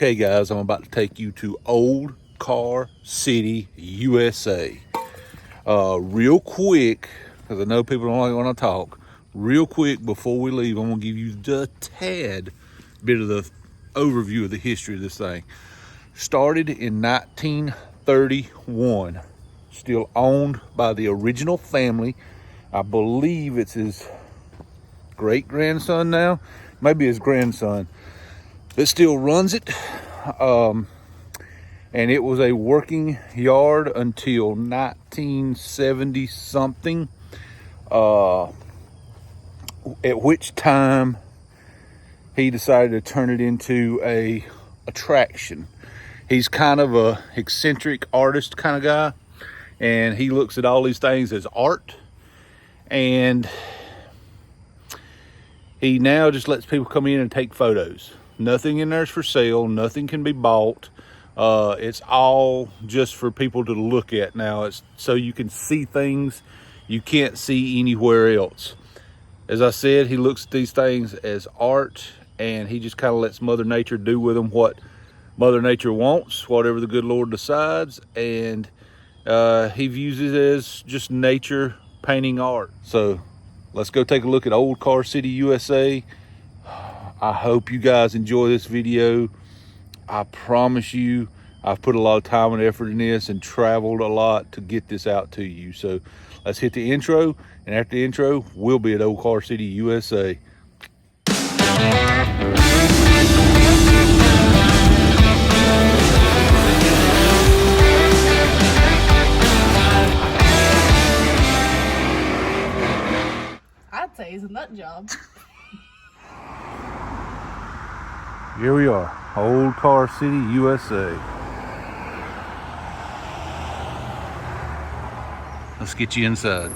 Okay guys, I'm about to take you to Old Car City, USA. Real quick, because I know people don't like when I talk. Real quick, before we leave, I'm gonna give you the tad bit of the overview of the history of this thing. Started in 1931, still owned by the original family. I believe it's his great-grandson now, maybe his grandson, that still runs it. And it was a working yard until 1970 something, at which time he decided to turn it into a attraction. He's kind of a eccentric artist kind of guy, and he looks at all these things as art, and he now just lets people come in and take photos. Nothing in there's for sale, nothing can be bought. It's all just for people to look at now. It's so you can see things you can't see anywhere else. As I said, he looks at these things as art, and he just kind of lets Mother Nature do with them what Mother Nature wants, whatever the good Lord decides, and he views it as just nature painting art. So let's go take a look at Old Car City, USA. I hope you guys enjoy this video. I promise you, I've put a lot of time and effort in this and traveled a lot to get this out to you. So let's hit the intro, and after the intro, we'll be at Old Car City, USA. I'd say it's a nut job. Here we are, Old Car City, USA. Let's get you inside.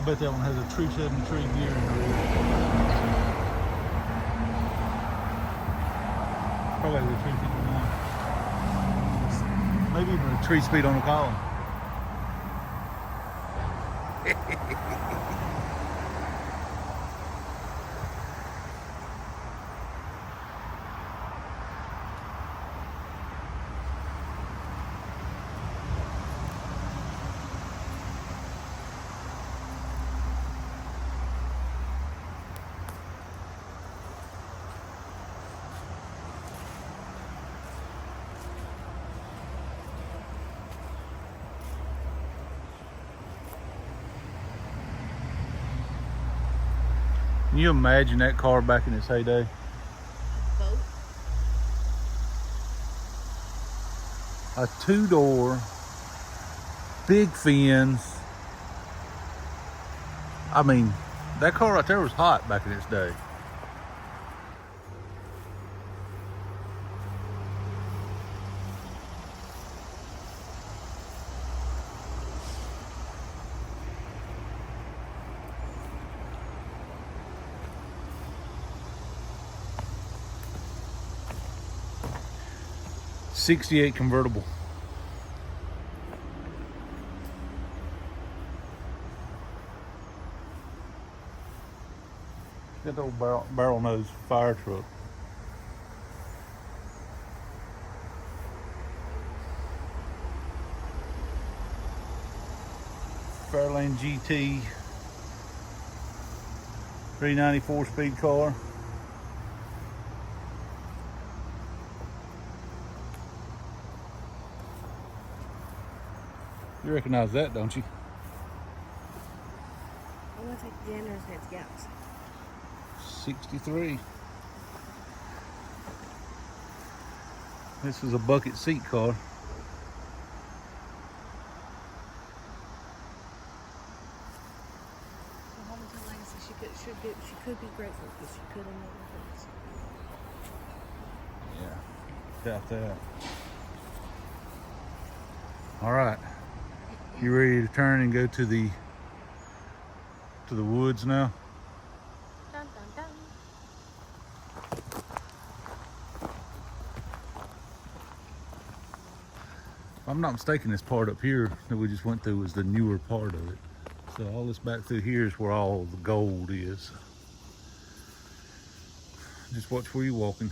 bet that one has a True 73 gear in the rear. Probably has a 351. Maybe even a 3-speed on the column. 'Can you imagine that car back in its heyday? Boat. A 2-door, big fins. I mean, that car right there was hot back in its day. '68 convertible. Got the old barrel nose fire truck. Fairlane GT 394 speed car. You recognize that, don't you? I'm gonna take the Janner's heads gaps. 63. This is a bucket seat car. She could be grateful because she could have made friends. Yeah, doubt that. All right, you ready to turn and go to the woods now? Dun, dun, dun. If I'm not mistaken, this part up here that we just went through was the newer part of it. So all this back through here is where all the gold is. Just watch where you're walking.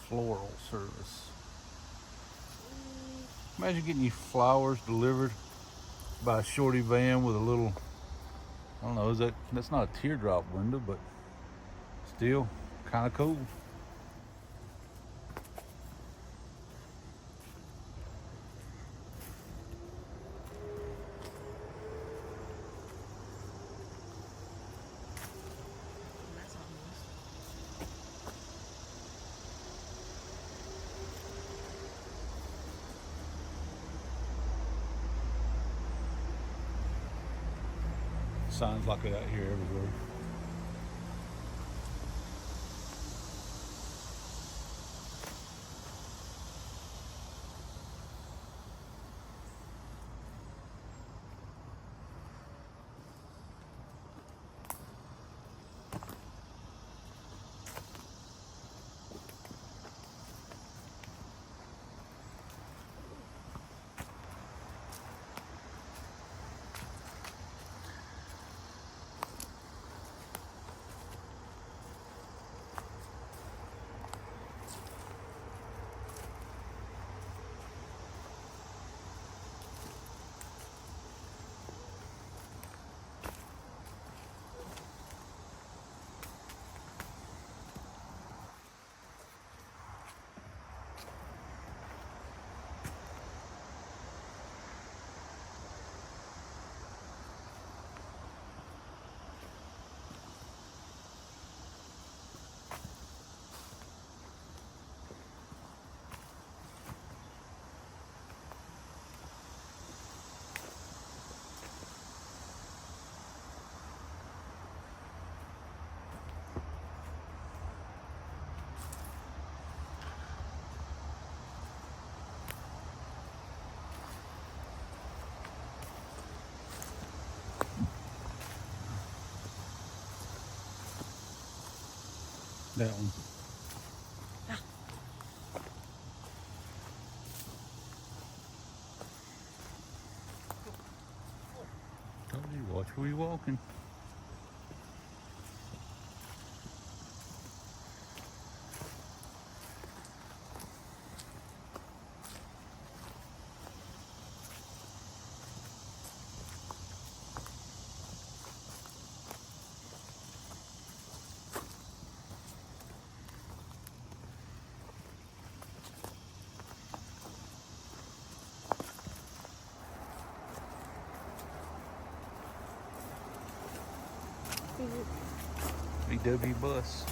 Floral service. Imagine getting you flowers delivered by a shorty van with a little, I don't know, that's not a teardrop window, but still kind of cool. That's almost. Signs like it out here everywhere. That one. Told you, watch where you're walking. VW bus.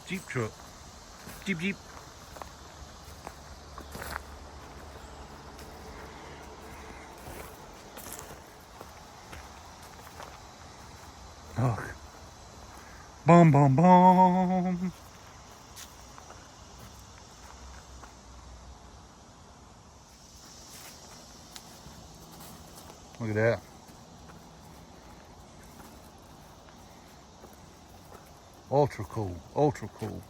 Jeep truck. Jeep, Jeep. Oh. Boom, boom, boom. Look at that. Ultra cool, ultra cool.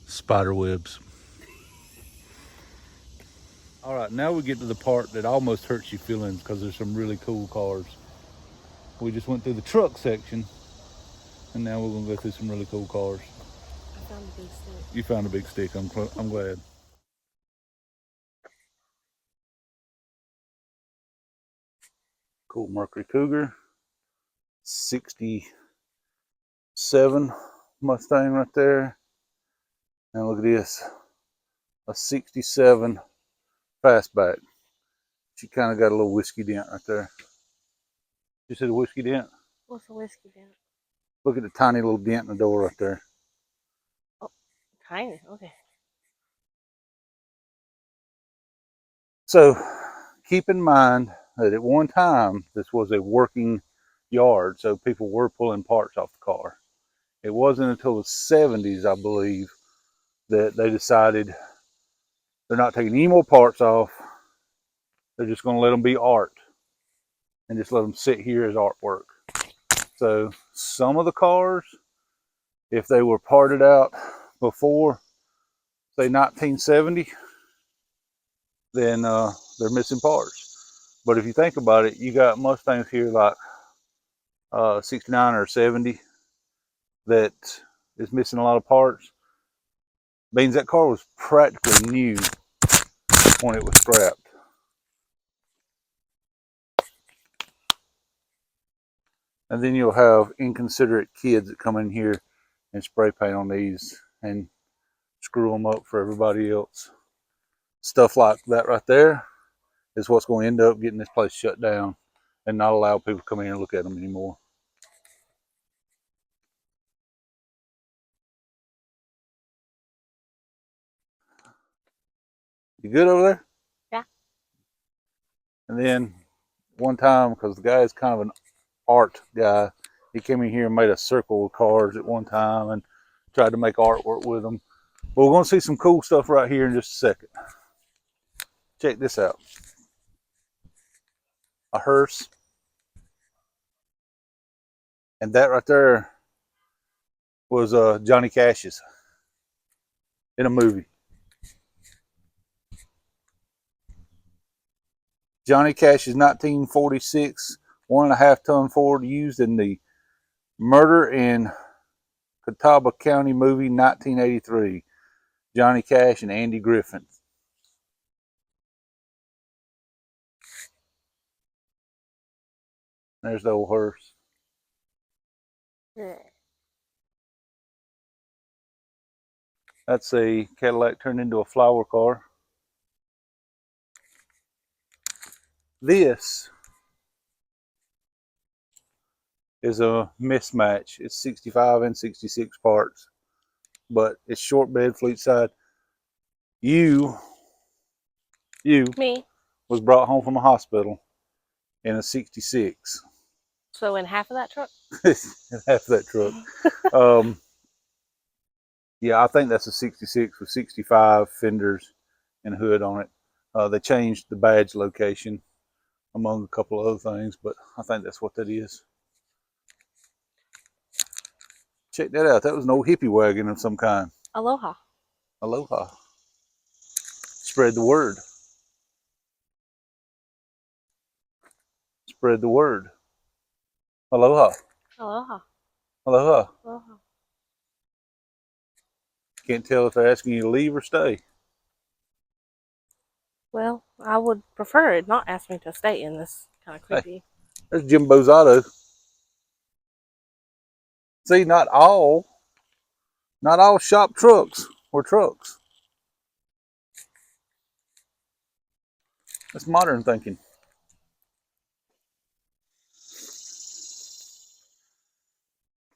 Spider webs. All right, now we get to the part that almost hurts your feelings because there's some really cool cars. We just went through the truck section, and now we're gonna go through some really cool cars. I found a big stick. You found a big stick. I'm glad. Cool Mercury Cougar, 67 Mustang right there. And look at this, a 67 Fastback. She kind of got a little whiskey dent right there. You see the whiskey dent? What's a whiskey dent? Look at the tiny little dent in the door right there. Oh, tiny. Okay. So keep in mind that at one time, this was a working yard, so people were pulling parts off the car. It wasn't until the 70s, I believe, that they decided They're not taking any more parts off. They're just going to let them be art and just let them sit here as artwork. So some of the cars, if they were parted out before, say 1970, then they're missing parts. But if you think about it, you got Mustangs here like 69 or 70 that is missing a lot of parts. Means that car was practically new when it was scrapped. And then you'll have inconsiderate kids that come in here and spray paint on these and screw them up for everybody else. Stuff like that right there is what's going to end up getting this place shut down and not allow people to come in and look at them anymore. You good over there? Yeah. And then one time, because the guy is kind of an art guy, he came in here and made a circle of cars at one time and tried to make artwork with them. But we're going to see some cool stuff right here in just a second. Check this out. A hearse. And that right there was Johnny Cash's in a movie. Johnny Cash's 1946 1.5-ton Ford used in the Murder in Catawba County movie 1983. Johnny Cash and Andy Griffin. There's the old hearse. Yeah. That's a Cadillac turned into a flower car. This is a mismatch. It's 65 and 66 parts, but it's short bed, fleet side. You Me. was brought home from a hospital in a 66. So in half of that truck? Half that truck. Yeah, I think that's a 66 with 65 fenders and hood on it. They changed the badge location among a couple of other things, but I think that's what that is. Check that out. That was an old hippie wagon of some kind. Aloha. Aloha. Spread the word. Spread the word. Aloha. Aloha. Aloha. Aloha. Can't tell if they're asking you to leave or stay. Well, I would prefer it not ask me to stay in this kind of creepy. Hey, there's Jimbo's Auto. See, not all shop trucks were trucks. That's modern thinking.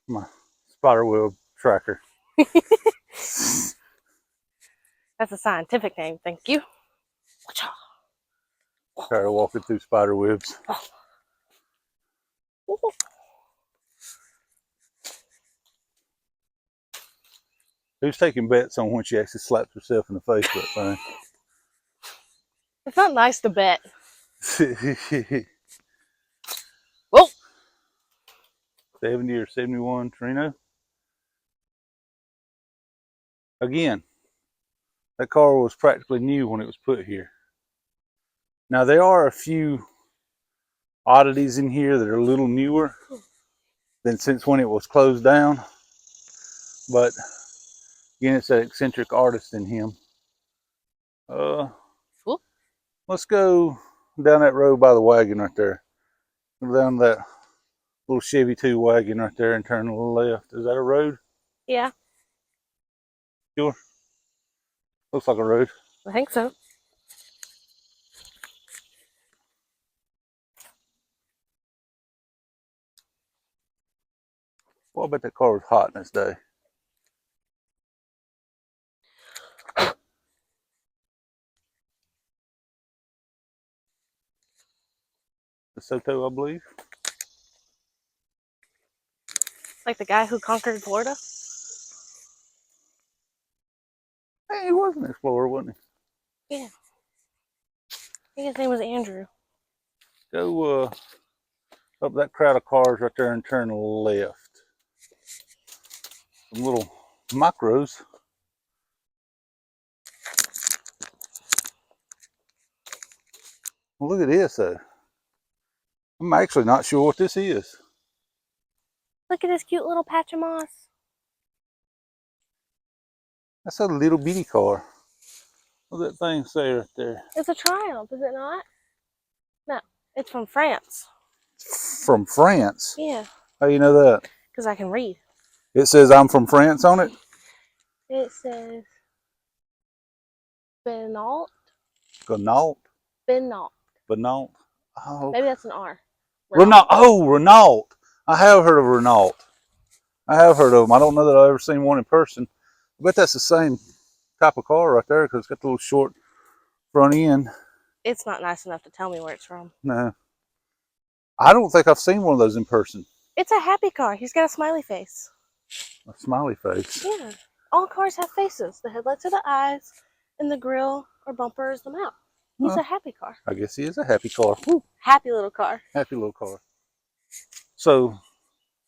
My spider wheel tracker. That's a scientific name, thank you. Tired of walking through spider webs. Who's taking bets on when she actually slaps herself in the face with that thing? It's not nice to bet. Whoa! 70 or 71 Torino. Again, that car was practically new when it was put here. Now there are a few oddities in here that are a little newer than since when it was closed down. But again, it's that eccentric artist in him. Let's go down that road by the wagon right there. Go down that little Chevy 2 wagon right there and turn a little left. Is that a road? Yeah. Sure. Looks like a road. I think so. Well, I bet that car was hot in this day. DeSoto, I believe. Like the guy who conquered Florida? Hey, he was an explorer, wasn't he? Yeah. I think his name was Andrew. Go up that crowd of cars right there and turn left. Some little micros. Well, look at this though. I'm actually not sure what this is. Look at this cute little patch of moss. That's a little bitty car. What's that thing say right there? It's a Triumph, is it not? No, it's from France. From France. Yeah, How you know that? because I can read. It says I'm from France on it. It says Binault. Renault. Binault. Renault. Oh, Maybe that's an R. Renault. Oh, Renault. I have heard of Renault. I have heard of them. I don't know that I've ever seen one in person. I bet that's the same type of car right there because it's got the little short front end. It's not nice enough to tell me where it's from. No. I don't think I've seen one of those in person. It's a happy car. He's got a smiley face. A smiley face. Yeah. All cars have faces. The headlights are the eyes, and the grill or bumper is the mouth. He's a happy car. I guess he is a happy car. Woo. Happy little car. Happy little car. So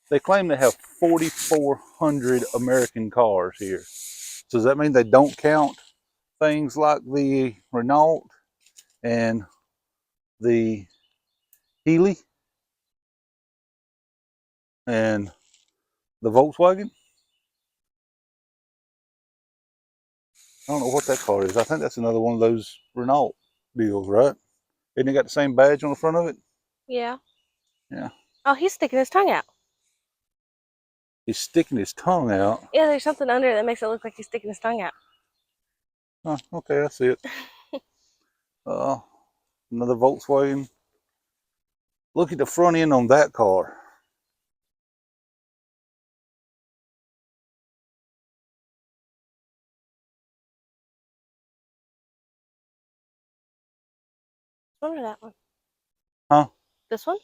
they claim they have 4,400 American cars here. So does that mean they don't count things like the Renault and the Healy and the Volkswagen? I don't know what that car is. I think that's another one of those Renault deals, right? Isn't it got the same badge on the front of it? Yeah. Yeah. Oh, he's sticking his tongue out. He's sticking his tongue out. Yeah, there's something under that makes it look like he's sticking his tongue out. Oh, okay, I see it. Another Volkswagen. Look at the front end on that car. What that one? Huh? This one?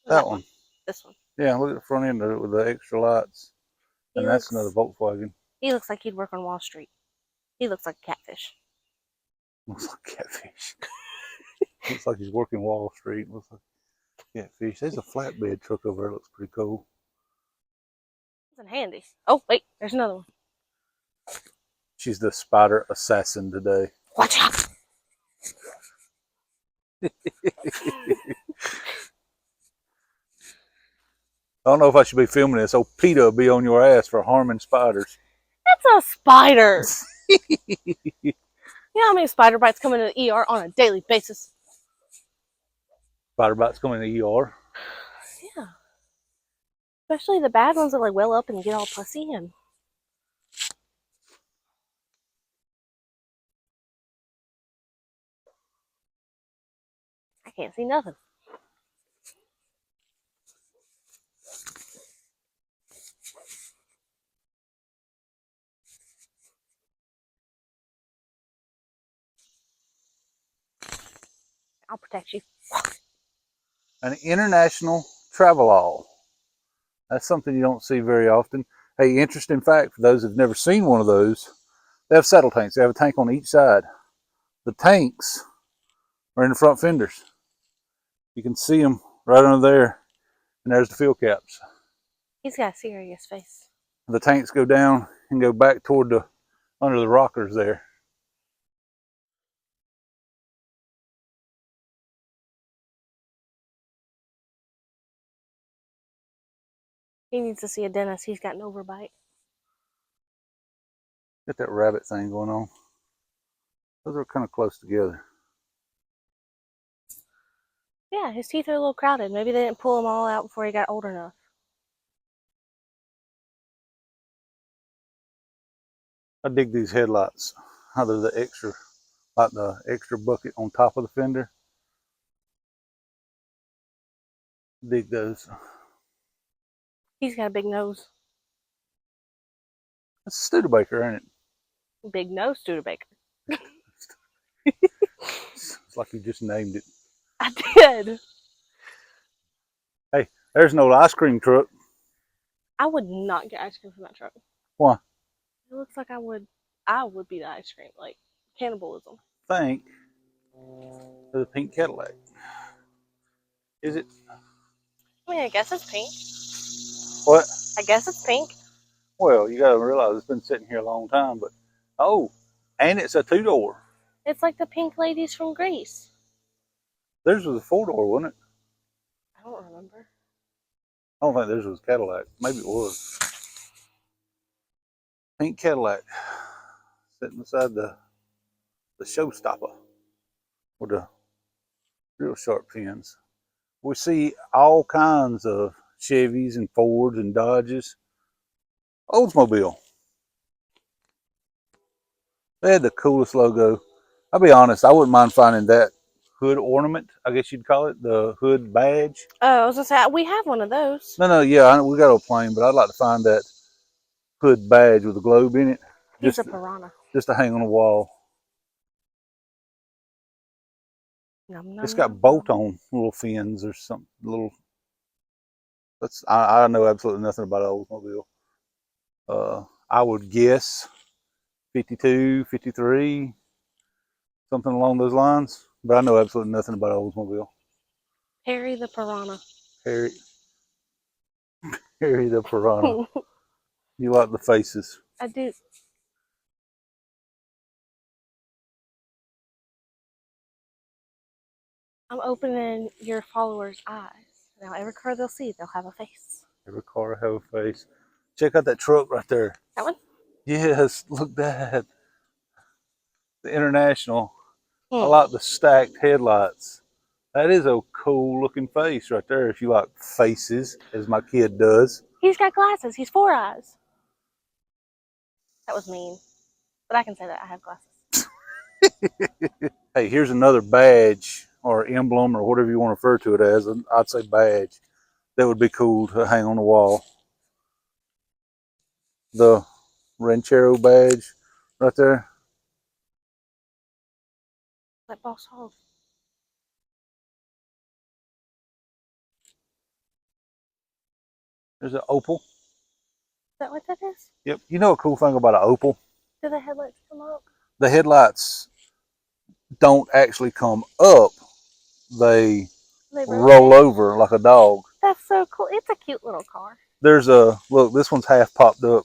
That one. This one. Yeah, look at the front end of it with the extra lights. And that's another Volkswagen. He looks like he'd work on Wall Street. He looks like a catfish. Looks like catfish. Looks like he's working Wall Street. Looks like catfish. There's a flatbed truck over there. Looks pretty cool. It's handy. Oh, wait, there's another one. She's the spider assassin today. Watch out! I don't know if I should be filming this. Oh, PETA will be on your ass for harming spiders. That's a spider. You know how many spider bites come into the ER on a daily basis? Spider bites come in the ER. Yeah. Especially the bad ones that like well up and get all pussy and. I can't see nothing. I'll protect you. An international travelall. That's something you don't see very often. Hey, interesting fact for those who've never seen one of those, they have saddle tanks. They have a tank on each side. The tanks are in the front fenders. You can see them right under there, and there's the fuel caps. He's got a serious face. The tanks go down and go back toward the under the rockers there. He needs to see a dentist. He's got an overbite. Got that rabbit thing going on. Those are kind of close together. Yeah, his teeth are a little crowded. Maybe they didn't pull them all out before he got old enough. I dig these headlights. How they're the extra, like the extra bucket on top of the fender. Dig those. He's got a big nose. That's a Studebaker, ain't it? Big nose Studebaker. It's like you just named it. I did. Hey, there's an old ice cream truck. I would not get ice cream from that truck. Why? It looks like I would be the ice cream, like cannibalism. think there's a pink Cadillac. Is it? I mean, I guess it's pink. What? I guess it's pink. Well, you got to realize it's been sitting here a long time, but oh, and it's a 2-door. It's like the pink ladies from Greece. Theirs was a 4-door, wasn't it? I don't remember. I don't think theirs was Cadillac. Maybe it was. Pink Cadillac sitting beside the showstopper with the real sharp fins. We see all kinds of Chevys and Fords and Dodges. Oldsmobile. They had the coolest logo. I'll be honest, I wouldn't mind finding that hood ornament, I guess you'd call it, the hood badge. Oh, I was gonna say we have one of those. No, yeah, we got a plane, but I'd like to find that hood badge with a globe in it. He's a piranha. Just to hang on the wall. Nom, nom, It's got nom, bolt-on little fins or something. I know absolutely nothing about an Oldsmobile. I would guess 52, 53, something along those lines. But I know absolutely nothing about an Oldsmobile. Harry the piranha. Harry the piranha. You like the faces. I do. I'm opening your followers' eyes. Now, every car they'll see, they'll have a face. Every car have a face. Check out that truck right there. That one? Yes, look at that. The International. I Hmm. like the stacked headlights. That is a cool looking face right there if you like faces, as my kid does. He's got glasses. He's 4 eyes. That was mean. But I can say that. I have glasses. Hey, here's another badge or emblem or whatever you want to refer to it as. I'd say badge. That would be cool to hang on the wall. The Ranchero badge right there. Like Boss Hog. There's an Opal. Is that what that is? Yep. You know a cool thing about an Opal? Do the headlights come up? The headlights don't actually come up. They roll over like a dog. That's so cool. It's a cute little car. There's a, look, this one's half popped up.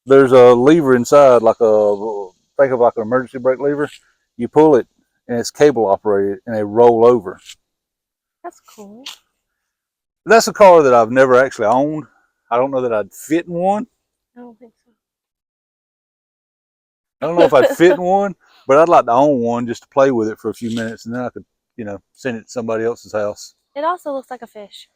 There's a lever inside, think of like an emergency brake lever. You pull it and it's cable operated and they roll over. That's cool. That's a car that I've never actually owned. I don't know that I'd fit in one. I don't think so. I don't know if I'd fit in one, but I'd like to own one just to play with it for a few minutes and then I could, send it to somebody else's house. It also looks like a fish.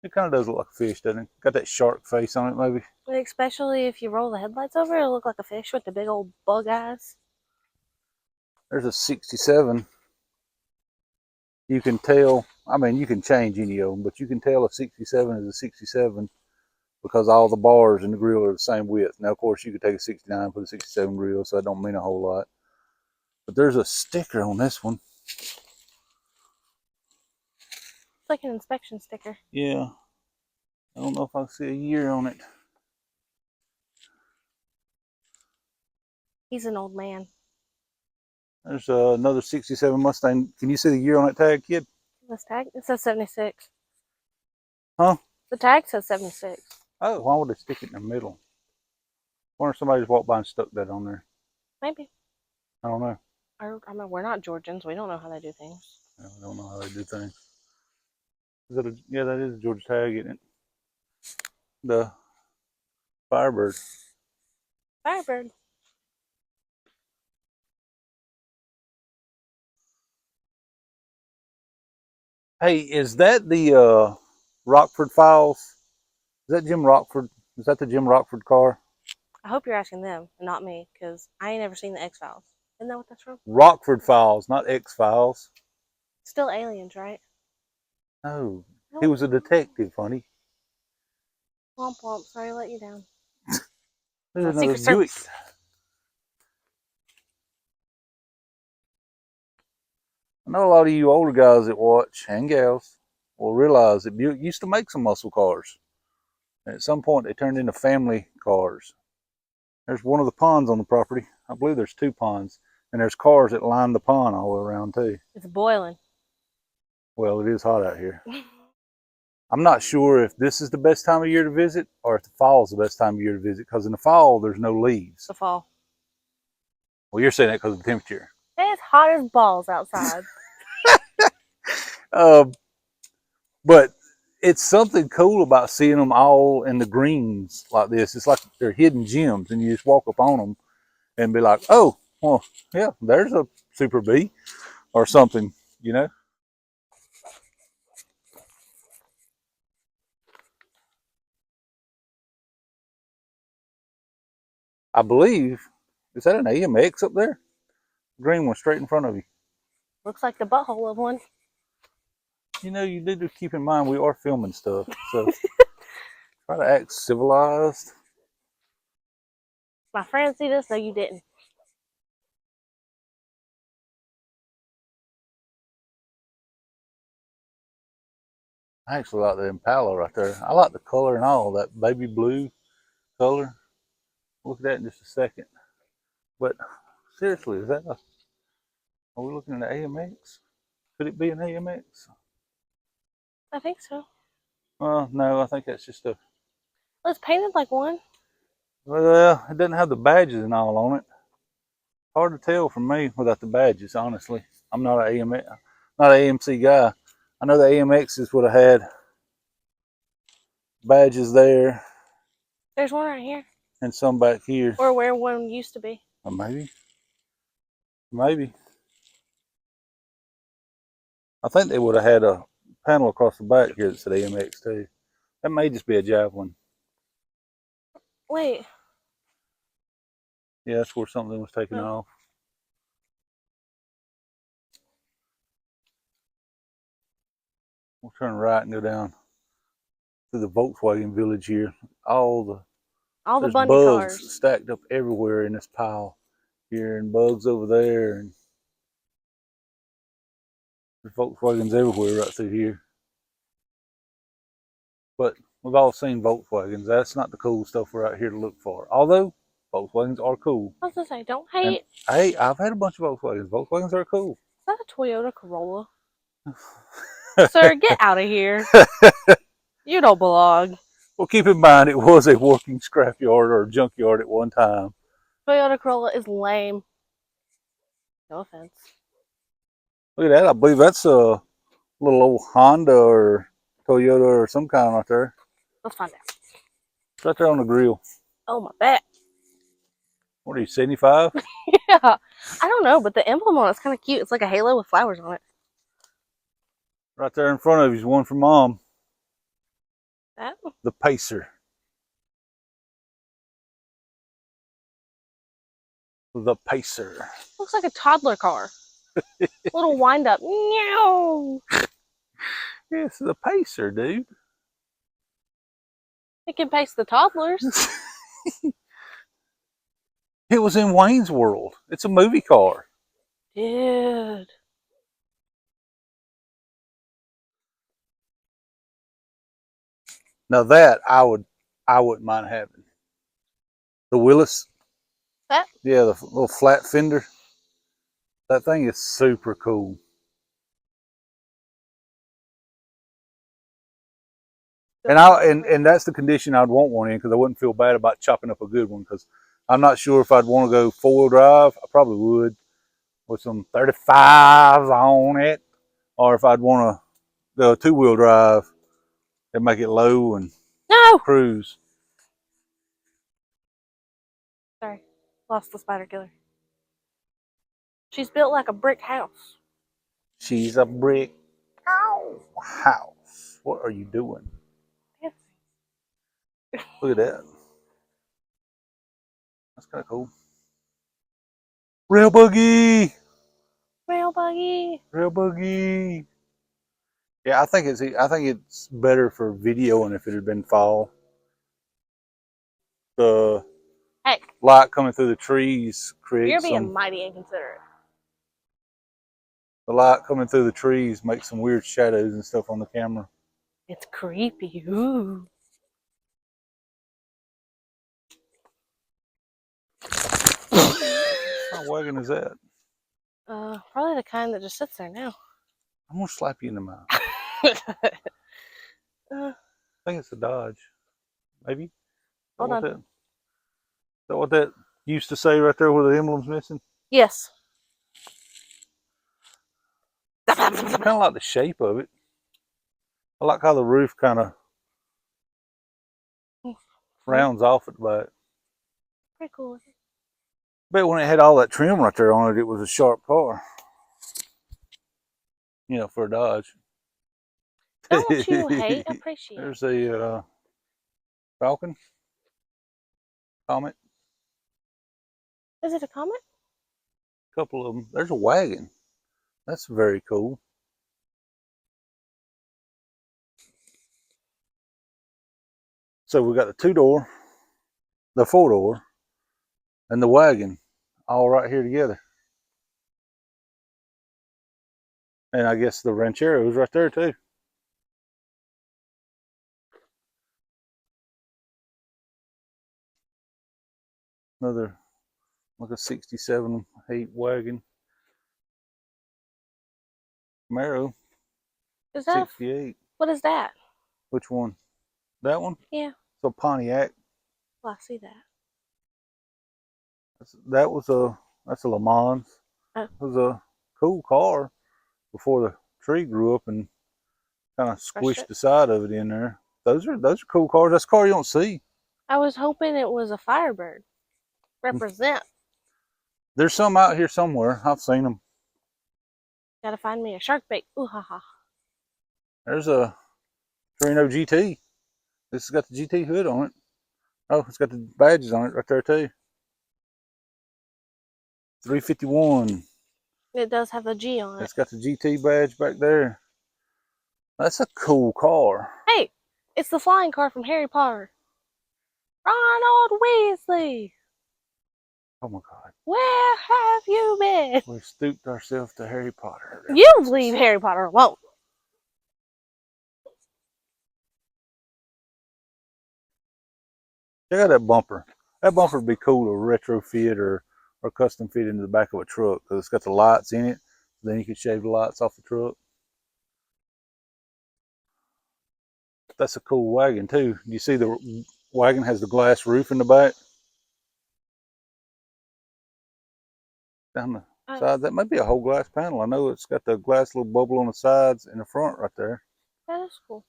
It kind of does look like a fish, doesn't it? Got that shark face on it, maybe. Especially if you roll the headlights over, it'll look like a fish with the big old bug eyes. There's a 67. You can tell, you can change any of them, but you can tell a 67 is a 67 because all the bars in the grill are the same width. Now, of course, you could take a 69 and put a 67 grill, so that don't mean a whole lot. But there's a sticker on this one. It's like an inspection sticker. Yeah. I don't know if I see a year on it. He's an old man. There's another 67 Mustang. Can you see the year on that tag, kid? This tag? It says 76. Huh? The tag says 76. Oh, why would they stick it in the middle? I wonder if somebody just walked by and stuck that on there. Maybe. I don't know. We're not Georgians. We don't know how they do things. I don't know how they do things. Yeah, that is a Georgia tag, isn't it? The Firebird. Firebird. Hey, is that the Rockford Files? Is that Jim Rockford? Is that the Jim Rockford car? I hope you're asking them, and not me, because I ain't never seen the X-Files. Isn't that what that's from? Rockford Files, not X-Files. Still aliens, right? No, he was a detective, honey. Womp womp. Sorry to let you down. There's another Buick. I know a lot of you older guys that watch, and gals, will realize that Buick used to make some muscle cars. And at some point, they turned into family cars. There's one of the ponds on the property. I believe there's 2 ponds. And there's cars that line the pond all the way around too. It's boiling. Well, it is hot out here. I'm not sure if this is the best time of year to visit or if the fall is the best time of year to visit, because in the fall there's no leaves. The fall. Well, you're saying that because of the temperature. It's hot as balls outside. But it's something cool about seeing them all in the greens like this. It's like they're hidden gems, and you just walk up on them and be like, oh, well, yeah, there's a super bee or something, you know? I believe, is that an AMX up there? Green one straight in front of you. Looks like the butthole of one. You know, you need to keep in mind we are filming stuff, so try to act civilized. My friends see this? No, you didn't. I actually like the Impala right there. I like the color and all, that baby blue color. Look at that in just a second. But seriously, is that a, are we looking at an AMX? Could it be an AMX? I think so. No, I think that's just a, Well, it's painted like one. well, it doesn't have the badges and all on it. Hard to tell from me without the badges, honestly. I'm not an AMX, not an AMC guy. I know the AMXs would have had badges there There's one right here. and some back here. Or where one used to be. Or maybe. Maybe. I think they would have had a panel across the back here that said AMX too. That may just be a Javelin. Wait. Yeah, that's where something was taken Oh. off. We'll turn right and go down through the Volkswagen village here. All the There's Bundy bugs cars. stacked up everywhere in this pile here, and bugs over there, and there's Volkswagens everywhere right through here. But we've all seen Volkswagens. That's not the cool stuff we're out here to look for. Although Volkswagens are cool. I was gonna say, don't hate. And, hey, I've had a bunch of Volkswagens. Volkswagens are cool. Is that a Toyota Corolla? Sir, get out of here. You don't belong. Well, keep in mind it was a working scrapyard or junkyard at one time. Toyota Corolla is lame. No offense. Look at that. I believe that's a little old Honda or Toyota or some kind right there. Let's find out. It's right there on the grill. Oh, my back. What are you, 75? Yeah. I don't know, but the emblem on it's kind of cute. It's like a halo with flowers on it. Right there in front of you is one for Mom. That? The Pacer. The Pacer. Looks like a toddler car. Little wind up. Meow. Yes, the Pacer, dude. It can pace the toddlers. It was in Wayne's World. It's a movie car. Dude. Now that I wouldn't mind having. The Willis. That? Yeah, the little flat fender. That thing is super cool. And that's the condition I'd want one in, because I wouldn't feel bad about chopping up a good one, because I'm not sure if I'd want to go 4-wheel drive. I probably would with some 35s on it, or if I'd want to go 2-wheel drive and make it low and No! cruise. Sorry. Lost the spider killer. She's built like a brick house. She's a brick house. What are you doing? Look at that. That's kind of cool. Rail buggy. Rail buggy. Rail buggy. Yeah, I think it's better for videoing if it had been fall. The Hey, light coming through the trees creates you're being some. mighty inconsiderate. The light coming through the trees makes some weird shadows and stuff on the camera. It's creepy. Ooh. of wagon is that? Probably the kind that just sits there now. I'm gonna slap you in the mouth. uh, I think it's a Dodge. Maybe. Hold on. Is that what that used to say right there where the emblem's missing? Yes. I kind of like the shape of it. I like how the roof kind of rounds off at the back. Pretty cool. But when it had all that trim right there on it, it was a sharp car. You know, for a Dodge. Don't you hate? Appreciate. There's a Falcon. Comet. Is it a Comet? A couple of them. There's a wagon. That's very cool. So we got the 2-door, the 4-door, and the wagon all right here together. And I guess the Ranchero is right there too. Another like a 67 8 wagon. Camaro. Is that 68. What is that? Which one? That one? Yeah. So Pontiac. Well, I see that. That's a Le Mans. Oh. It was a cool car before the tree grew up and kind of squished the side of it in there. Those are cool cars. That's a car you don't see. I was hoping it was a Firebird. Represent. There's some out here somewhere. I've seen them. Gotta find me a shark bait. Ooh ha ha. There's a Torino GT. This has got the GT hood on it. Oh, it's got the badges on it right there too. 351. It does have a G on it. It's got the GT badge back there. That's a cool car. Hey, it's the flying car from Harry Potter. Ronald Weasley. Oh my God. Where have you been? We've stooped ourselves to Harry Potter. You leave Harry Potter alone. Check out that bumper. That bumper would be cool to retrofit or custom fit into the back of a truck because it's got the lights in it. Then you can shave the lights off the truck. That's a cool wagon too. You see the wagon has the glass roof in the back. Down the side, that might be a whole glass panel. I know it's got the glass little bubble on the sides and the front right there. That is cool.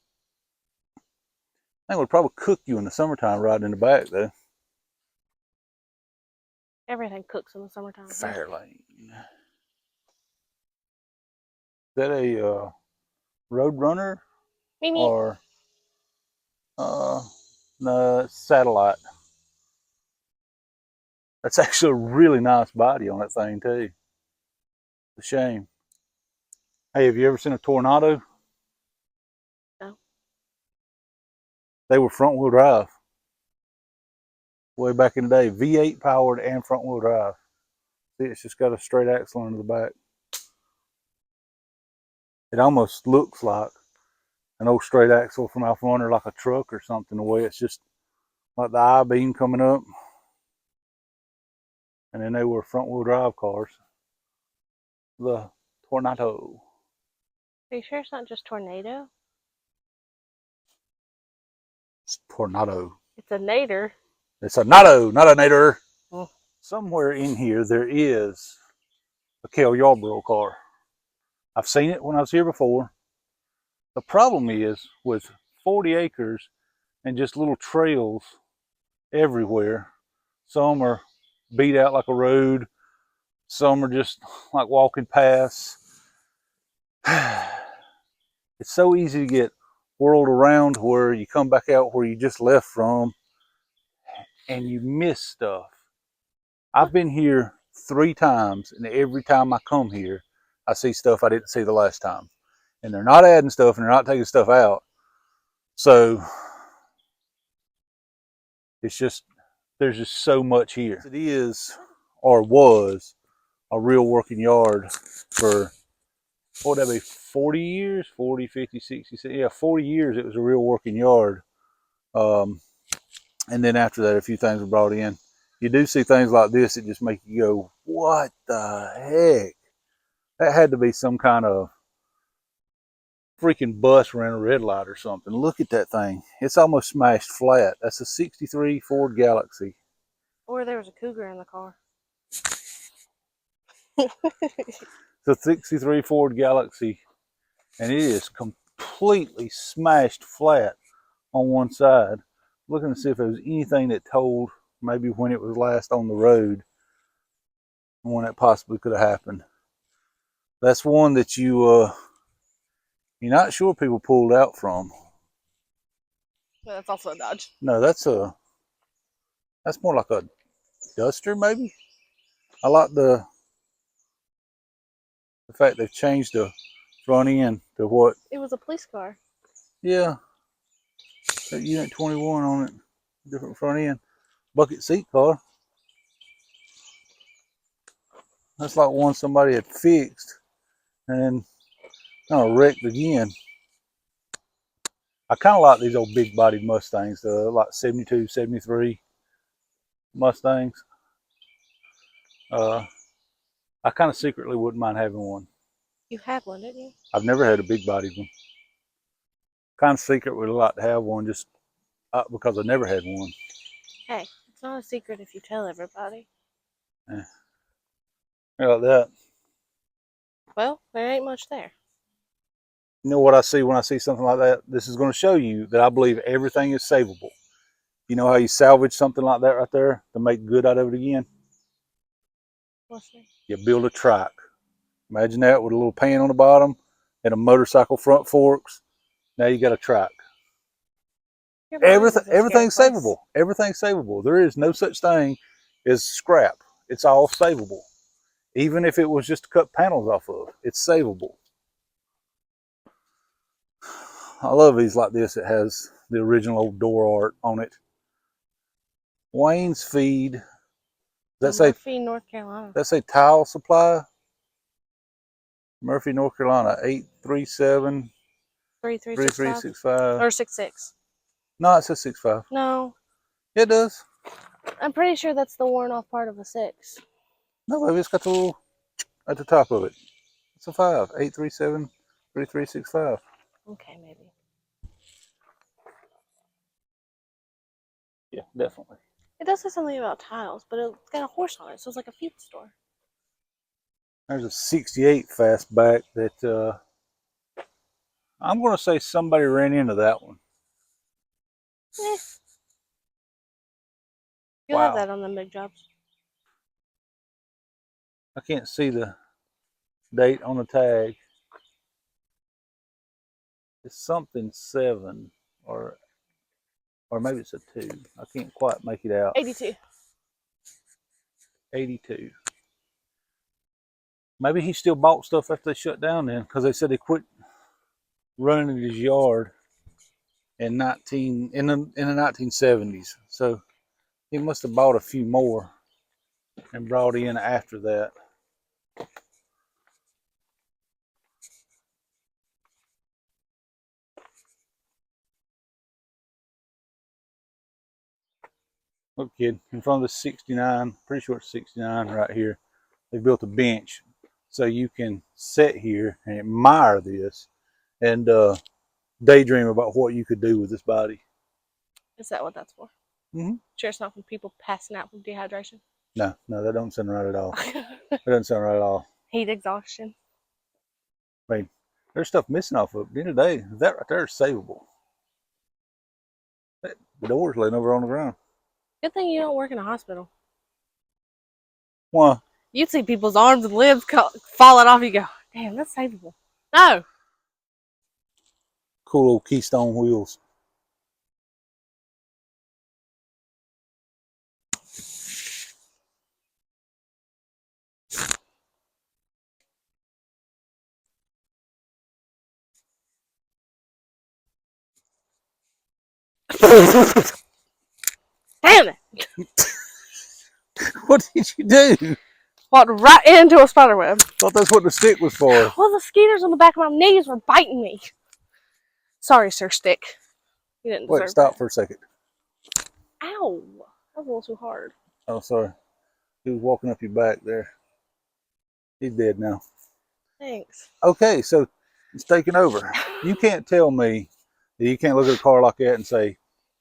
That would probably cook you in the summertime riding in the back though. Everything cooks in the summertime. Fairlane. Is that a Roadrunner? Or no, it's Satellite. That's actually a really nice body on that thing too. It's a shame. Hey, have you ever seen a Tornado? No. They were front wheel drive. Way back in the day. V8 powered and front wheel drive. See, it's just got a straight axle under the back. It almost looks like an old straight axle from out from under like a truck or something, the way it's just like the I-beam coming up. And then they were front wheel drive cars. The Tornado. Are you sure it's not just Tornado? It's Tornado. It's a nader. It's a Nado, not a nader. Oh. Somewhere in here there is a Cale Yarborough car. I've seen it when I was here before. The problem is with 40 acres and just little trails everywhere. Some are beat out like a road. Some are just like walking past. It's so easy to get whirled around where you come back out where you just left from and you miss stuff. I've been here 3 times, and every time I come here, I see stuff I didn't see the last time. And they're not adding stuff and they're not taking stuff out. So it's just, there's just so much here. It is, or was, a real working yard for, what would that be, 40 years? 40, 50, 60, yeah, 40 years it was a real working yard. And then after that, a few things were brought in. you do see things like this that just make you go, what the heck? That had to be some kind of freaking bus ran a red light or something. Look at that thing. It's almost smashed flat. That's a 63 Ford Galaxy. Or there was a cougar in the car. It's a 63 Ford Galaxy, and it is completely smashed flat on one side. Looking to see if there was anything that told maybe when it was last on the road and when that possibly could have happened. That's one that you're not sure people pulled out from. That's also a Dodge. No, that's more like a Duster maybe. I like the fact they've changed the front end to what. It was a police car. Yeah, that unit 21 on it, different front end. Bucket seat car. That's like one somebody had fixed and then kind of wrecked again. I kind of like these old big bodied Mustangs, like 72, 73 Mustangs. I kind of secretly wouldn't mind having one. You had one, didn't you? I've never had a big bodied one. Kind of secret would like to have one just because I never had one. Hey, it's not a secret if you tell everybody. Yeah. Like that. Well, there ain't much there. You know what I see when I see something like that? This is going to show you that I believe everything is savable. You know how you salvage something like that right there to make good out of it again? What's that? You build a trike. Imagine that with a little pan on the bottom and a motorcycle front forks. Now you got a trike. Everything's savable. Everything's savable. There is no such thing as scrap. It's all savable. Even if it was just to cut panels off of, it's savable. I love these like this. It has the original old door art on it. Wayne's Feed. Does that say Murphy, North Carolina? That say Tile Supply? Murphy, North Carolina, 837 3365. Or 66. No, it says 65. No. It does. I'm pretty sure that's the worn off part of a 6. No, baby, it's got the little at the top of it. It's a 5. 837 3365. Okay, maybe. Yeah, definitely. It does say something about tiles, but it's got a horse on it, so it's like a feed store. There's a 68 fastback that I'm going to say somebody ran into that one. Eh. You'll have that on the big jobs. I can't see the date on the tag. It's something 7 or maybe it's a 2. I can't quite make it out. 82. 82. Maybe he still bought stuff after they shut down then, because they said they quit running in his yard in the 1970s. So he must have bought a few more and brought in after that. Look, kid, in front of the 69, pretty sure it's 69 right here, they built a bench so you can sit here and admire this and daydream about what you could do with this body. Is that what that's for? Mm-hmm. Sure it's not from people passing out from dehydration? No, that don't sound right at all. That doesn't sound right at all. Heat exhaustion. I mean, there's stuff missing off of it. At the end of the day, that right there is savable. The door's laying over on the ground. Good thing you don't work in a hospital. Why? You'd see people's arms and limbs falling off. You go, damn, that's savable. No. Cool old Keystone wheels. Damn it. What did you do? Walked right into a spider web. Thought that's what the stick was for. Well, the skeeters on the back of my knees were biting me. Sorry, Sir Stick. You didn't deserve Wait, stop that. for a second. Ow. That was a little too hard. Oh, sorry. He was walking up your back there. He's dead now. Thanks. Okay, so it's taking over. You can't tell me that you can't look at a car like that and say,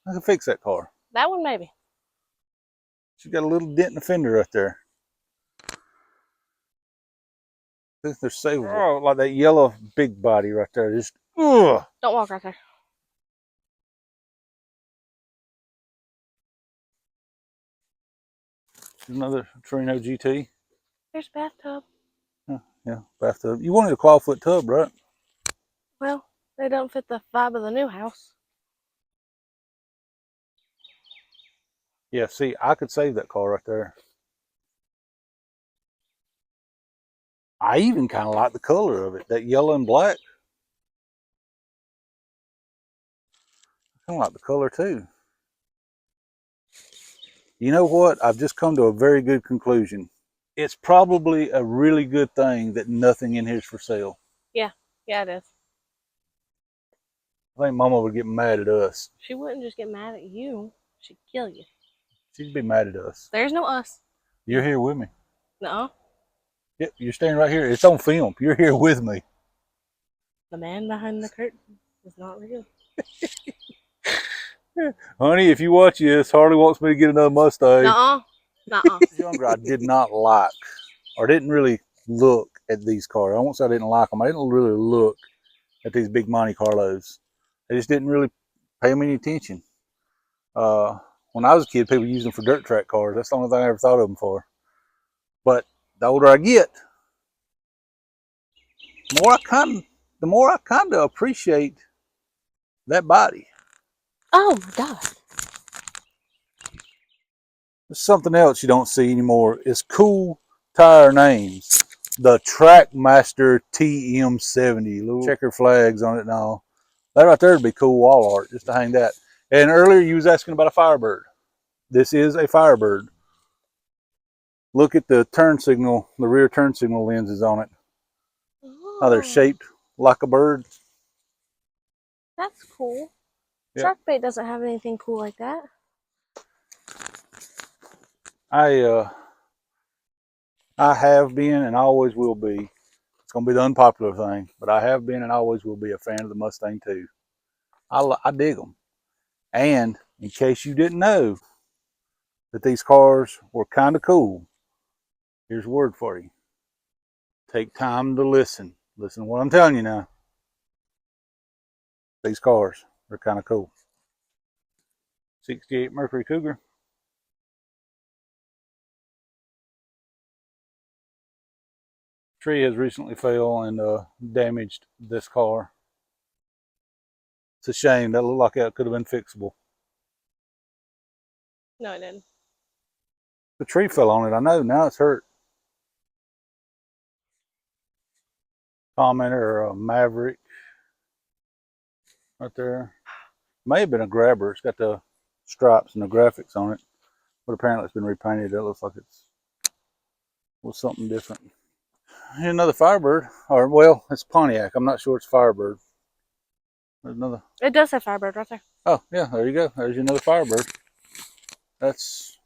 I can fix that car. That one maybe. She's got a little dent in the fender right there. I think they're savable. Oh, like that yellow big body right there. Just, ugh. Don't walk right there. Another Torino GT. There's a bathtub. Yeah, bathtub. You wanted a clawfoot tub, right? Well, they don't fit the vibe of the new house. Yeah, see, I could save that car right there. I even kind of like the color of it, that yellow and black. I kind of like the color too. You know what? I've just come to a very good conclusion. It's probably a really good thing that nothing in here is for sale. Yeah, it is. I think Mama would get mad at us. She wouldn't just get mad at you. She'd kill you. She'd be mad at us. There's no us. You're here with me. No. Yep, you're standing right here. It's on film. You're here with me. The man behind the curtain is not real. Honey, if you watch this, Harley wants me to get another Mustang. Nuh-uh. Nuh-uh. Younger, I did not like, or didn't really look at these cars. I won't say I didn't like them. I didn't really look at these big Monte Carlos. I just didn't really pay them any attention. When I was a kid, people used them for dirt track cars. That's the only thing I ever thought of them for. But the older I get, the more I kind of appreciate that body. Oh my God. There's something else you don't see anymore. It's cool tire names. The Trackmaster TM70, little checker flags on it and all. That right there would be cool wall art, just to hang that. And earlier you was asking about a Firebird. This is a Firebird. Look at the turn signal, the rear turn signal lenses on it. Oh, How they're shaped like a bird. that's cool. Yep. Sharkbait doesn't have anything cool like that. I have been and always will be. It's going to be the unpopular thing, but I have been and always will be a fan of the Mustang too. I dig them. And in case you didn't know that these cars were kind of cool, here's a word for you. Take time to listen. Listen to what I'm telling you now. These cars are kind of cool. 68 Mercury Cougar. Tree has recently fell and damaged this car. It's a shame. That looked like that could have been fixable. No, it didn't. The tree fell on it. I know. Now it's hurt. Commenter or a Maverick right there. May have been a grabber. It's got the stripes and the graphics on it, but apparently it's been repainted. It looks like was something different. Here's another Firebird, or well, it's Pontiac. I'm not sure it's Firebird. There's another. It does have Firebird right there. Oh yeah, there you go. There's another Firebird. That's,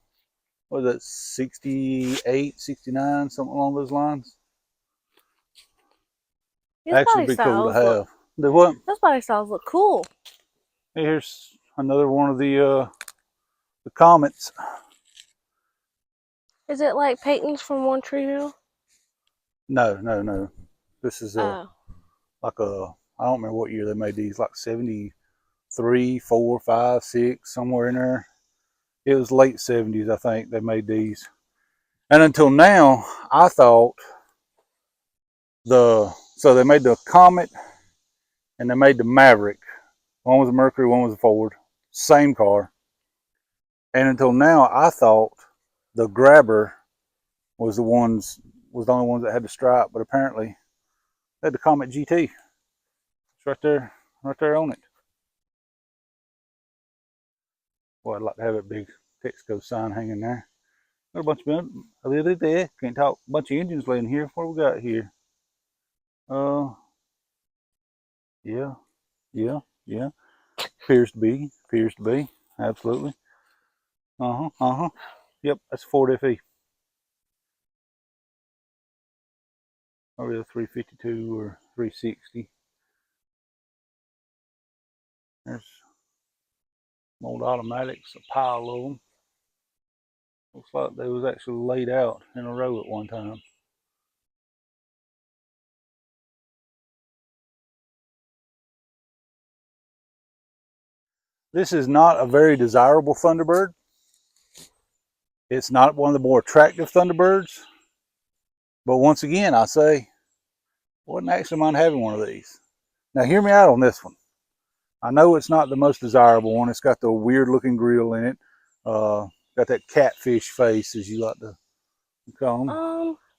what is that, 68, 69, something along those lines. These Actually, body be cool to styles have. look, The what? those body styles look cool. Here's another one of the Comets. Is it like Peyton's from One Tree Hill? No. This is Oh. like a, I don't remember what year they made these, like 73, 4, 5, 6, somewhere in there. It was late 70s, I think, they made these. And until now, I thought so they made the Comet and they made the Maverick. One was a Mercury, one was a Ford. Same car. And until now, I thought the Grabber was the only ones that had the stripe, but apparently they had the Comet GT. It's right there on it. Boy, I'd like to have a big Texaco sign hanging there. Got a bunch of there. Can't talk. A bunch of engines laying here. What do we got here? Yeah. Appears to be. Absolutely. Yep, that's Ford FE. Or the 352 or 360. There's some old automatics, a pile of them. Looks like they was actually laid out in a row at one time. This is not a very desirable Thunderbird. It's not one of the more attractive Thunderbirds. But once again, I say, wouldn't actually mind having one of these. Now, hear me out on this one. I know it's not the most desirable one. It's got the weird looking grill in it. Got that catfish face, as you like to call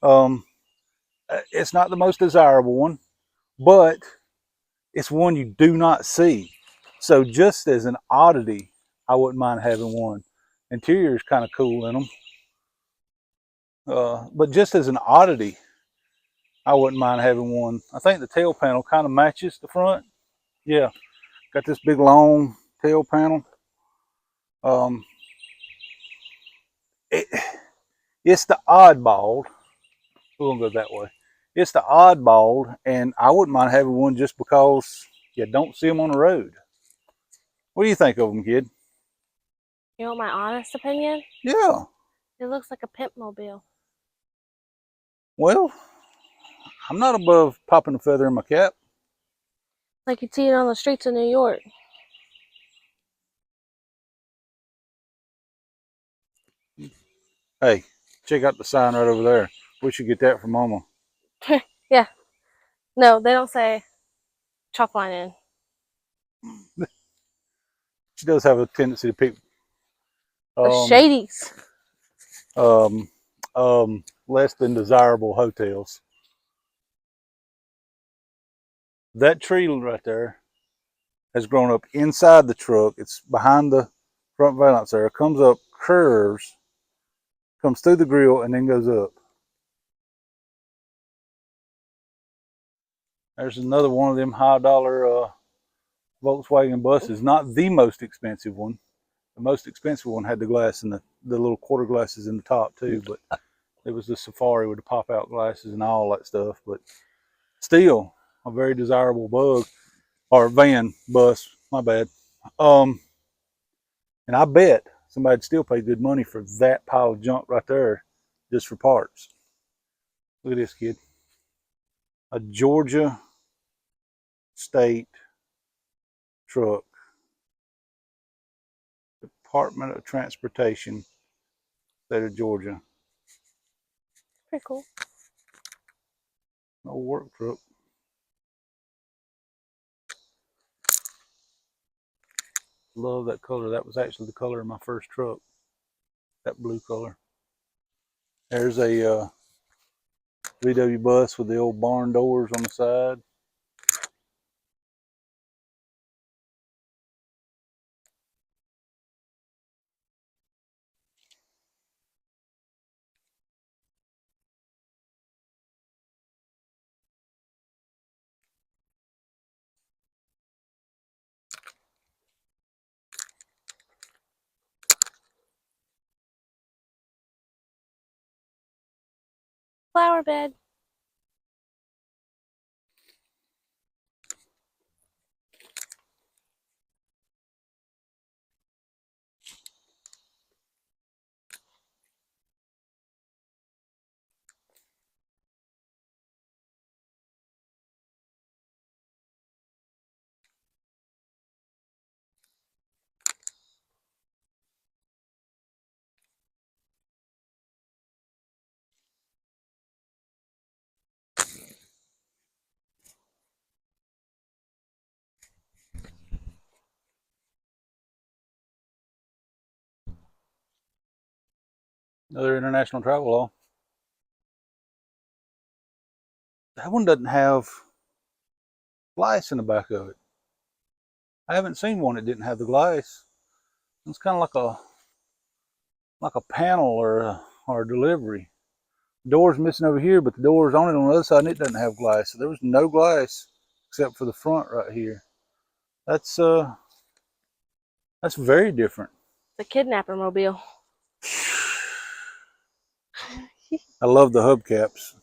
them. It's not the most desirable one, but it's one you do not see. So just as an oddity, I wouldn't mind having one. Interior is kind of cool in them. But just as an oddity, I wouldn't mind having one. I think the tail panel kind of matches the front. Yeah, got this big long tail panel. Um, it, it's the oddball. We're gonna go that way. It's the oddball, and I wouldn't mind having one just because you don't see them on the road. What do you think of them, kid? You know my honest opinion? Yeah. It looks like a pimp mobile. Well, I'm not above popping a feather in my cap. Like you'd see it on the streets of New York. Hey, check out the sign right over there. We should get that from Mama. Yeah. No, they don't say chalk line in. She does have a tendency to pick The shadies. less than desirable hotels. That tree right there has grown up inside the truck. It's behind the front valance there. It comes up, curves, comes through the grill, and then goes up. There's another one of them high dollar Volkswagen buses. Not the most expensive one. The most expensive one had the glass and the little quarter glasses in the top too, but it was the Safari with the pop out glasses and all that stuff. But still, a very desirable bug or van bus. My bad. And I bet somebody'd still pay good money for that pile of junk right there, just for parts. Look at this, kid. A Georgia State truck, Department of Transportation, State of Georgia. Pretty cool. Old work truck. Love that color. That was actually the color of my first truck. That blue color. There's a VW bus with the old barn doors on the side. Flower bed. Another international travel law. That one doesn't have glass in the back of it. I haven't seen one that didn't have the glass. It's kind of like a panel or a delivery. The door's missing over here, but the door's on it on the other side, and it doesn't have glass. So there was no glass except for the front right here. That's very different. The kidnapper mobile. I love the hubcaps.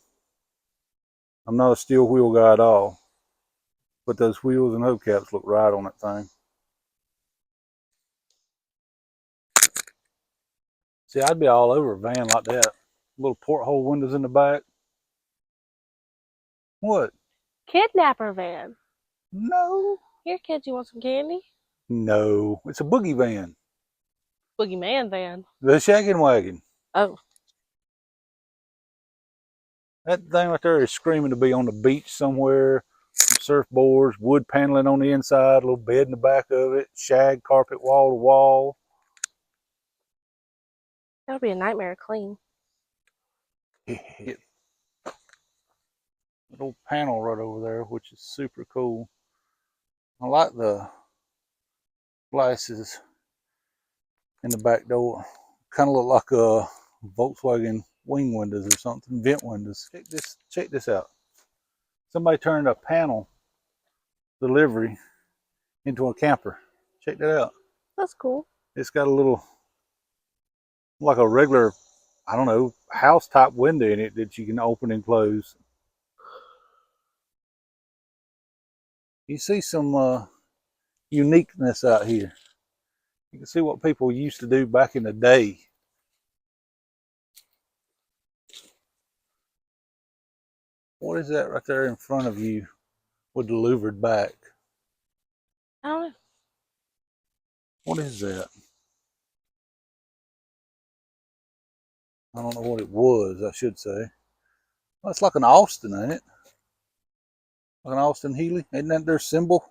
I'm not a steel wheel guy at all, but those wheels and hubcaps look right on that thing. See, I'd be all over a van like that. Little porthole windows in the back. What? Kidnapper van. No. Here, kids, you want some candy? No. It's a boogie van. Boogeyman van. The shaggin' wagon. Oh. That thing right there is screaming to be on the beach somewhere. Surfboards, wood paneling on the inside, a little bed in the back of it, shag carpet wall to wall. That'll be a nightmare to clean. Little panel right over there, which is super cool. I like the glasses in the back door. Kind of look like a Volkswagen wing windows or something, vent windows. Check this out. Somebody turned a panel delivery into a camper. Check that out. That's cool. It's got a little, like a regular, I don't know, house type window in it that you can open and close. You see some uniqueness out here. You can see what people used to do back in the day. What is that right there in front of you with the louvered back? I don't know. What is that? I don't know what it was, I should say. Well, it's like an Austin, ain't it? Like an Austin Healey. Isn't that their symbol?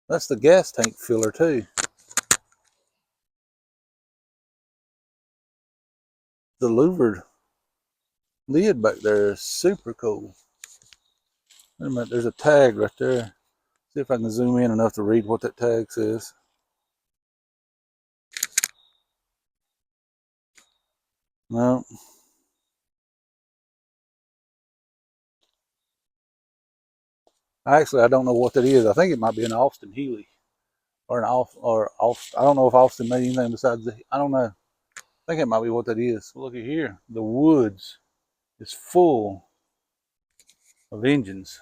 That's the gas tank filler too. The louvered lid back there is super cool. Wait a minute, there's a tag right there. See if I can zoom in enough to read what that tag says. No. Actually, I don't know what that is. I think it might be an Austin Healey. Or an Austin. I don't know if Austin made anything besides the, I don't know. I think it might be what that is. Look at here. The woods is full of engines.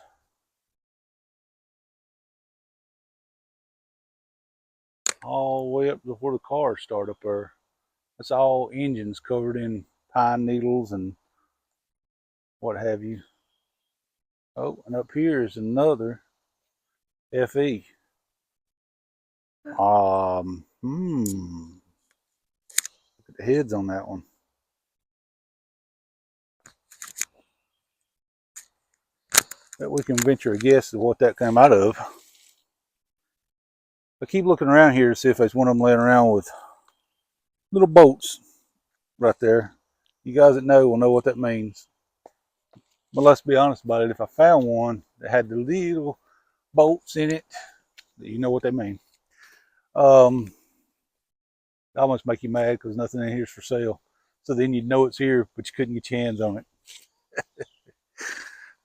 All the way up to where the cars start up there. It's all engines covered in pine needles and what have you. Oh, and up here is another FE. Look at the heads on that one. Bet we can venture a guess at what that came out of. I keep looking around here to see if there's one of them laying around with little bolts right there. You guys that know will know what that means. But let's be honest about it. If I found one that had the little bolts in it, you know what they mean. They almost make you mad because nothing in here is for sale. So then you'd know it's here, but you couldn't get your hands on it.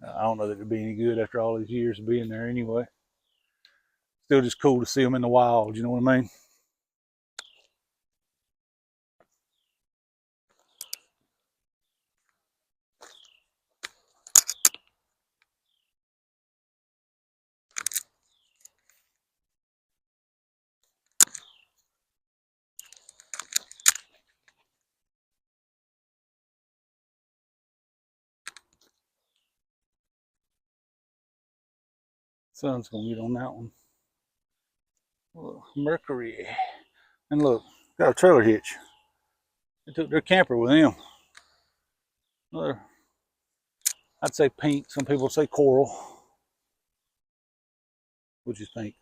I don't know that it'd be any good after all these years of being there anyway. Still just cool to see them in the wild, you know what I mean? Sun's gonna get on that one. Mercury. And look, got a trailer hitch. They took their camper with them. Another, I'd say pink. Some people say coral, which is pink.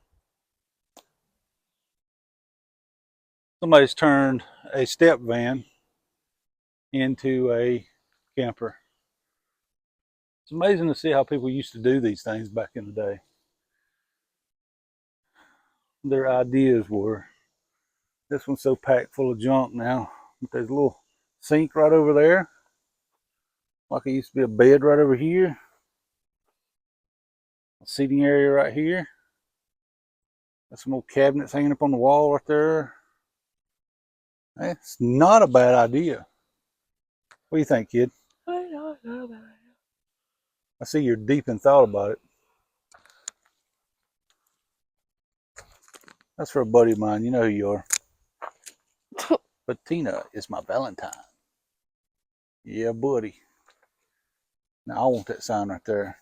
Somebody's turned a step van into a camper. It's amazing to see how people used to do these things back in the day. Their ideas were. This one's so packed full of junk now. But there's a little sink right over there. Like it used to be a bed right over here. A seating area right here. Got some old cabinets hanging up on the wall right there. It's not a bad idea. What do you think, kid? I don't know about I see you're deep in thought about it. That's for a buddy of mine. You know who you are. it. But Tina is my Valentine. Yeah, buddy. Now I want that sign right there.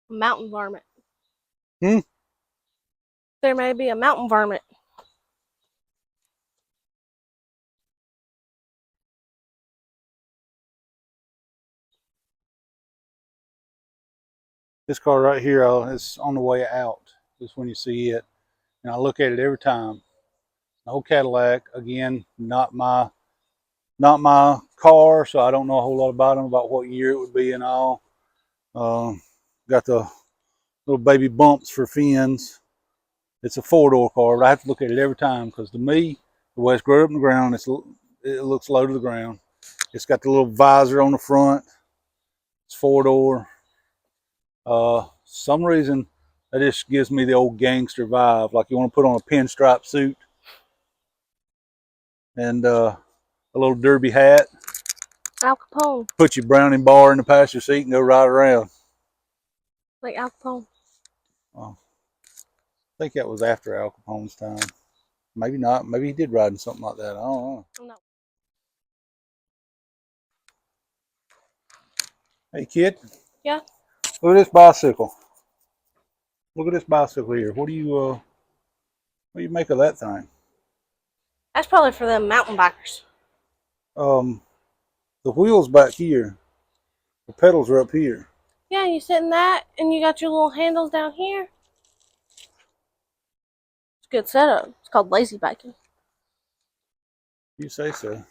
Mountain varmint. Hmm? There may be a mountain varmint. This car right here is on the way out. Just when you see it. And I look at it every time. An old Cadillac, again, not my car, so I don't know a whole lot about them, about what year it would be and all. Got the little baby bumps for fins. It's a four-door car, but I have to look at it every time because to me, the way it's grown up in the ground, it looks low to the ground. It's got the little visor on the front. It's four-door. Some reason that just gives me the old gangster vibe, like you want to put on a pinstripe suit and a little derby hat. Al Capone. Put your Browning bar in the passenger seat and go right around. Like Al Capone. I think that was after Al Capone's time. Maybe not. Maybe he did ride in something like that. I don't know. No. Hey, kid. Yeah. Look at this bicycle. Look at this bicycle here. What do you make of that thing? That's probably for them mountain bikers. The wheels back here. The pedals are up here. Yeah, you sit in that and you got your little handles down here. It's a good setup. It's called lazy biking. You say so.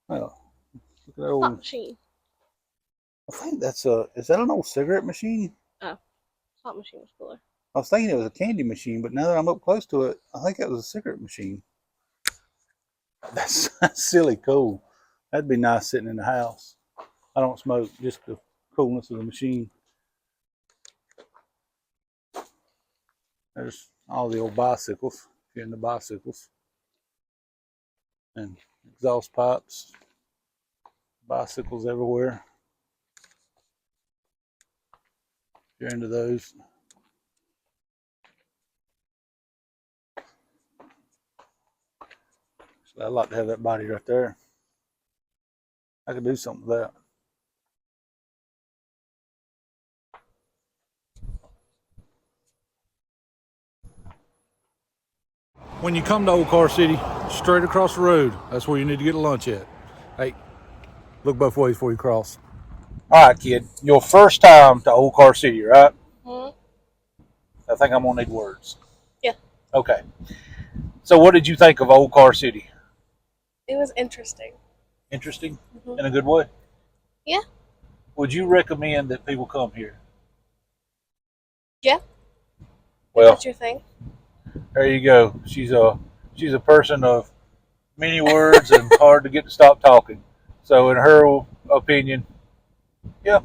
Well, look at that Slot old. machine. I think that's a. Is that an old cigarette machine? Oh, slot machine was cooler. I was thinking it was a candy machine, but now that I'm up close to it, I think that was a cigarette machine. That's silly cool. That'd be nice sitting in the house. I don't smoke, just the coolness of the machine. There's all the old bicycles, if you're into bicycles. And exhaust pipes, bicycles everywhere. If you're into those. So I'd like to have that body right there. I could do something with that. When you come to Old Car City, straight across the road, that's where you need to get lunch at. Hey, look both ways before you cross. All right, kid. Your first time to Old Car City, right? Mm-hmm. I think I'm gonna need words. Yeah. Okay. So, what did you think of Old Car City? It was interesting. Interesting, Mm-hmm. in a good way. Yeah. Would you recommend that people come here? Yeah. Well, That's your thing. there you go. She's a person of many words and hard to get to stop talking. So, in her opinion, yeah,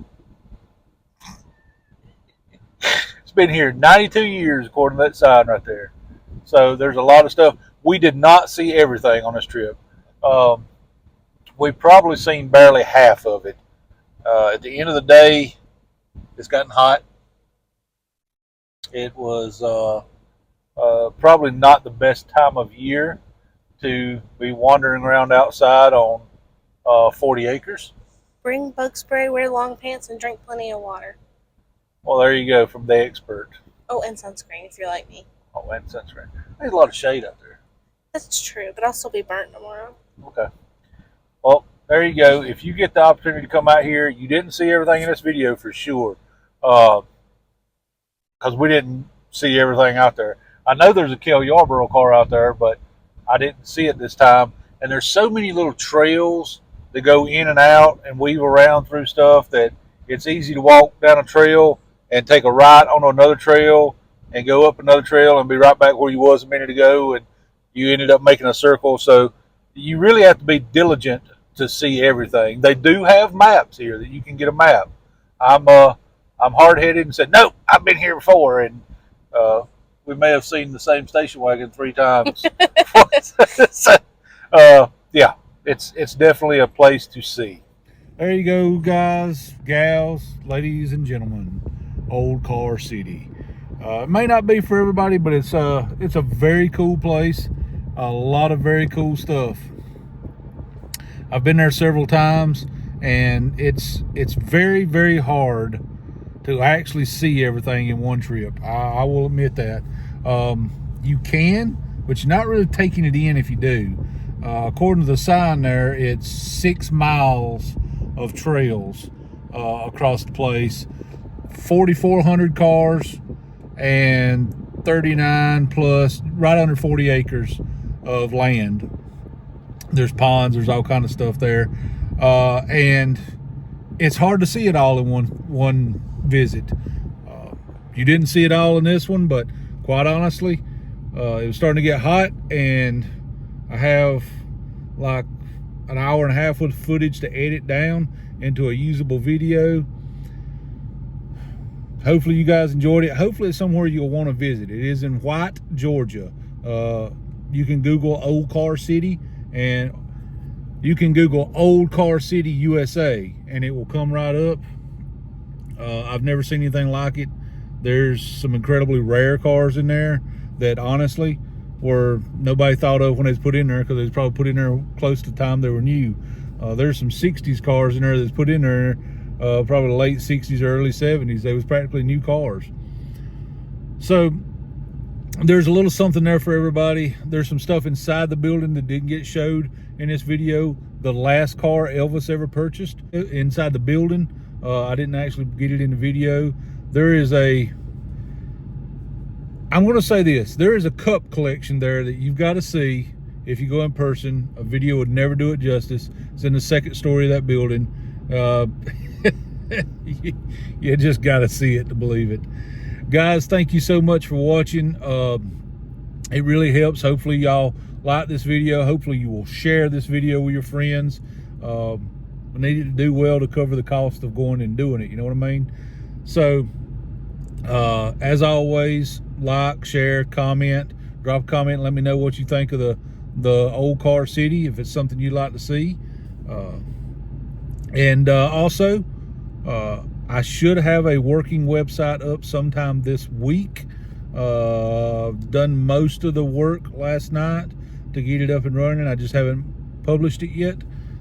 it's been here 92 years according to that sign right there. So there's a lot of stuff. We did not see everything on this trip. We've probably seen barely half of it. At the end of the day, it's gotten hot. It was probably not the best time of year to be wandering around outside on 40 acres. Bring bug spray, wear long pants, and drink plenty of water. Well, there you go from the expert. Oh, and sunscreen if you're like me. Oh, and sunscreen. There's a lot of shade out there. That's true, but I'll still be burnt tomorrow. Okay. Well, there you go. If you get the opportunity to come out here, you didn't see everything in this video for sure, because we didn't see everything out there. I know there's a Kel Yarborough car out there, but I didn't see it this time. And there's so many little trails that go in and out and weave around through stuff that it's easy to walk down a trail and take a right on another trail and go up another trail and be right back where you was a minute ago, and you ended up making a circle. So you really have to be diligent to see everything. They do have maps here that you can get a map. I'm hard-headed and said, nope, I've been here before, and we may have seen the same station wagon 3 times. So, yeah, it's definitely a place to see. There you go, guys, gals, ladies and gentlemen. Old Car City. It may not be for everybody, but it's a very cool place. A lot of very cool stuff. I've been there several times, and it's very, very hard to actually see everything in one trip. I will admit that. You can, but you're not really taking it in if you do. According to the sign there, it's 6 miles of trails across the place, 4,400 cars, and 39 plus, right under 40 acres of land. There's ponds, there's all kind of stuff there, and it's hard to see it all in one visit. You didn't see it all in this one, but quite honestly, it was starting to get hot, and I have like an hour and a half with footage to edit down into a usable video. Hopefully you guys enjoyed it. Hopefully it's somewhere you'll want to visit. It is in White, Georgia. You can Google Old Car City, and you can Google Old Car City USA, and it will come right up. I've never seen anything like it. There's some incredibly rare cars in there that honestly were nobody thought of when they was put in there, because they was probably put in there close to the time they were new. There's some 60s cars in there that's put in there, probably late 60s or early 70s. They was practically new cars. So there's a little something there for everybody. There's some stuff inside the building that didn't get showed in this video. The last car Elvis ever purchased inside the building, I didn't actually get it in the video. There is I'm going to say this, there is a cup collection there that you've got to see if you go in person. A video would never do it justice. It's in the second story of that building. You just got to see it to believe it. Guys, thank you so much for watching. It really helps. Hopefully y'all like this video. Hopefully you will share this video with your friends. We need it to do well to cover the cost of going and doing it, you know what I mean? So as always, like, share, comment, drop a comment and let me know what you think of the Old Car City, if it's something you'd like to see. Also, I should have a working website up sometime this week. Done most of the work last night to get it up and running. I just haven't published it yet.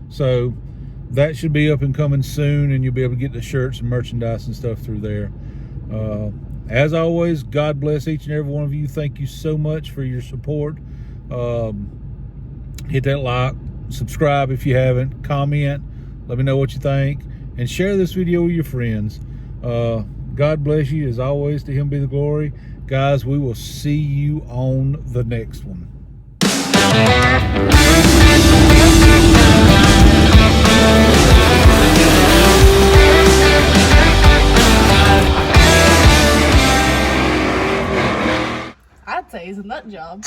So that should be up and coming soon, and you'll be able to get the shirts and merchandise and stuff through there. As always, God bless each and every one of you. Thank you so much for your support. Hit that like, subscribe if you haven't, comment, let me know what you think, and share this video with your friends. God bless you. As always, to him be the glory. Guys, we will see you on the next one. I'd say he's a nut job.